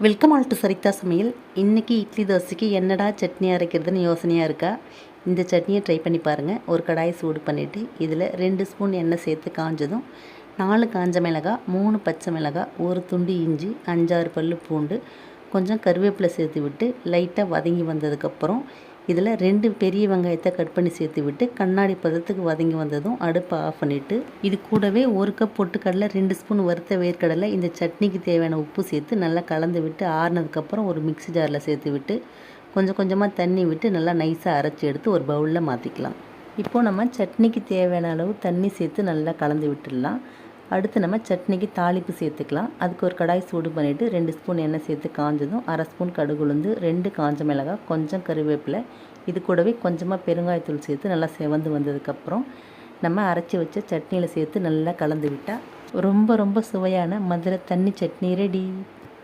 Welcome all to சரிதா சமையல். இன்றைக்கி இட்லி தோசைக்கு என்னடா சட்னி அரைக்கிறதுன்னு யோசனையாக இருக்கா? இந்த சட்னியை ட்ரை பண்ணி பாருங்கள். ஒரு கடாயை சூடு பண்ணிவிட்டு இதில் 2 ஸ்பூன் எண்ணெய் சேர்த்து காஞ்சதும் 4 காஞ்ச மிளகாய், 3 பச்சை மிளகாய், ஒரு துண்டு இஞ்சி, 5-6 பல் பூண்டு, கொஞ்சம் கருவேப்பிலை சேர்த்து விட்டு லைட்டாக வதங்கி வந்ததுக்கப்புறம் இதில் 2 பெரிய வெங்காயத்தை கட் பண்ணி சேர்த்து விட்டு கண்ணாடி பதத்துக்கு வதங்கி வந்ததும் அடுப்பை ஆஃப் பண்ணிவிட்டு இது கூடவே 1 கப் பொட்டுக்கடலை, 2 ஸ்பூன் வறுத்த வேர்க்கடலை, இந்த சட்னிக்கு தேவையான உப்பு சேர்த்து நல்லா கலந்து விட்டு ஆறுனதுக்கப்புறம் ஒரு மிக்ஸி ஜாரில் சேர்த்து விட்டு கொஞ்சம் கொஞ்சமாக தண்ணி விட்டு நல்லா நைஸாக அரைச்சி எடுத்து ஒரு பவுலில் மாற்றிக்கலாம். இப்போது நம்ம சட்னிக்கு தேவையான அளவு தண்ணி சேர்த்து நல்லா கலந்து விட்டுடலாம். அடுத்து நம்ம சட்னிக்கு தாளிப்பு சேர்த்துக்கலாம். அதுக்கு ஒரு கடாய் சூடு பண்ணிவிட்டு 2 ஸ்பூன் எண்ணெய் சேர்த்து காஞ்சதும் 1/2 ஸ்பூன் கடுகு உளுந்து, 2 காஞ்ச மிளகாய், கொஞ்சம் கருவேப்பிலை, இது கூடவே கொஞ்சமாக பெருங்காயத்தூள் சேர்த்து நல்லா செவந்து வந்ததுக்கப்புறம் நம்ம அரைச்சி வச்ச சட்னியில் சேர்த்து நல்லா கலந்து விட்டால் ரொம்ப ரொம்ப சுவையான மதுரை தண்ணி சட்னி ரெடி.